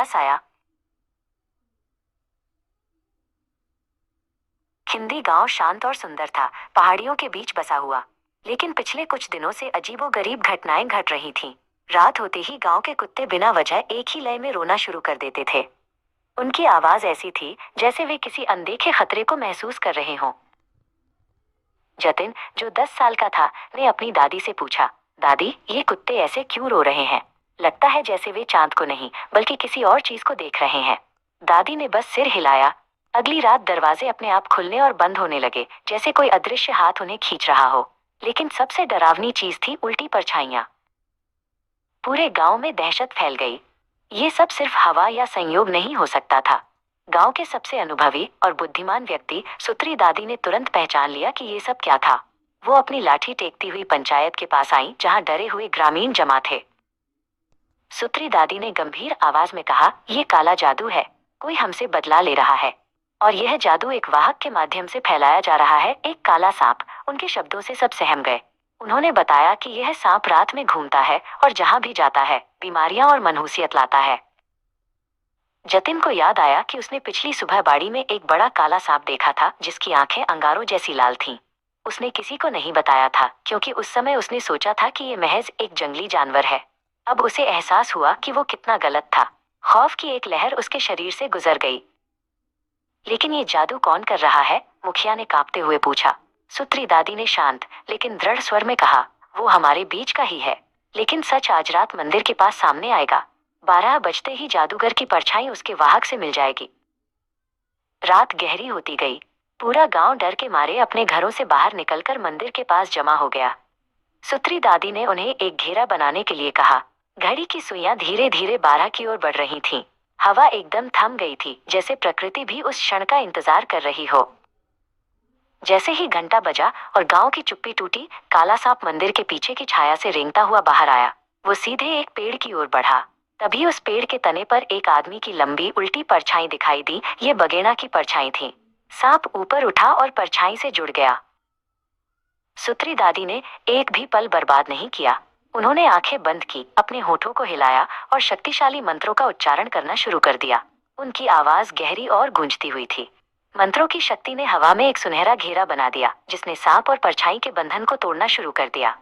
पास आया। खिंदी गांव शांत और सुंदर था, पहाड़ियों के बीच बसा हुआ। लेकिन पिछले कुछ दिनों से अजीबोगरीब घटनाएं घट रही थीं। रात होते ही गांव के कुत्ते बिना वजह एक ही लय में रोना शुरू कर देते थे। उनकी आवाज ऐसी थी जैसे वे किसी अनदेखे खतरे को महसूस कर रहे हों। जतिन, जो 10 साल का था, ने अपनी दादी से पूछा, दादी, ये कुत्ते ऐसे क्यों रो रहे हैं? लगता है जैसे वे चांद को नहीं बल्कि किसी और चीज को देख रहे हैं। दादी ने बस सिर हिलाया। अगली रात दरवाजे अपने आप खुलने और बंद होने लगे, जैसे कोई अदृश्य हाथ उन्हें खींच रहा हो। लेकिन सबसे डरावनी चीज थी उल्टी परछाइयां। पूरे गांव में दहशत फैल गई। ये सब सिर्फ हवा या संयोग नहीं हो सकता था। गांव के सबसे अनुभवी और बुद्धिमान व्यक्ति सुत्री दादी ने तुरंत पहचान लिया कि ये सब क्या था। वो अपनी लाठी टेकती हुई पंचायत के पास आई, जहां डरे हुए ग्रामीण जमा थे। सुत्री दादी ने गंभीर आवाज में कहा, ये काला जादू है। कोई हमसे बदला ले रहा है। और यह जादू एक वाहक के माध्यम से फैलाया जा रहा है, एक काला सांप। उनके शब्दों से सब सहम गए। उन्होंने बताया कि यह सांप रात में घूमता है और जहां भी जाता है बीमारियां और मनहूसियत लाता है। जतिन को याद आया कि उसने पिछली सुबह बाड़ी में एक बड़ा काला सांप देखा था, जिसकी आंखें अंगारों जैसी लाल थीं। उसने किसी को नहीं बताया था, क्योंकि उस समय उसने सोचा था कि ये महज एक जंगली जानवर है। अब उसे एहसास हुआ कि वो कितना गलत था। खौफ की एक लहर उसके शरीर से गुजर गई। लेकिन ये जादू कौन कर रहा है? मुखिया ने कांपते हुए पूछा। सुत्री दादी ने शांत लेकिन दृढ़ स्वर में कहा, वो हमारे बीच का ही है। लेकिन सच आज रात मंदिर के पास सामने आएगा। 12 बजते ही जादूगर की परछाई उसके वाहक से मिल जाएगी। रात गहरी होती गई। पूरा गांव डर के मारे अपने घरों से बाहर निकलकर मंदिर के पास जमा हो गया। सुत्री दादी ने उन्हें एक घेरा बनाने के लिए कहा। घड़ी की सुइयां धीरे धीरे 12 की ओर बढ़ रही थीं। हवा एकदम थम गई थी, जैसे प्रकृति भी उस क्षण का इंतजार कर रही हो। जैसे ही घंटा बजा और गांव की चुप्पी टूटी, काला सांप मंदिर के पीछे की छाया से रेंगता हुआ बाहर आया। वो सीधे एक पेड़ की ओर बढ़ा। तभी उस पेड़ के तने पर एक आदमी की लंबी उल्टी परछाई दिखाई दी। ये बगेड़ा की परछाई थी। सांप ऊपर उठा और परछाई से जुड़ गया। सुत्री दादी ने एक भी पल बर्बाद नहीं किया। उन्होंने आंखें बंद की, अपने होठों को हिलाया और शक्तिशाली मंत्रों का उच्चारण करना शुरू कर दिया। उनकी आवाज गहरी और गूंजती हुई थी। मंत्रों की शक्ति ने हवा में एक सुनहरा घेरा बना दिया, जिसने सांप और परछाई के बंधन को तोड़ना शुरू कर दिया।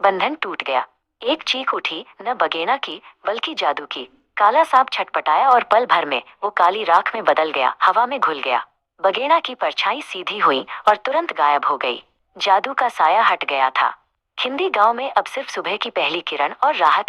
बंधन टूट गया। एक चीख उठी, न बगेड़ा की बल्कि जादू की। काला सांप छटपटाया और पल भर में वो काली राख में बदल गया, हवा में घुल गया। बगेड़ा की परछाई सीधी हुई और तुरंत गायब हो गई। जादू का साया हट गया था। खिंदी गांव में अब सिर्फ सुबह की पहली किरण और राहत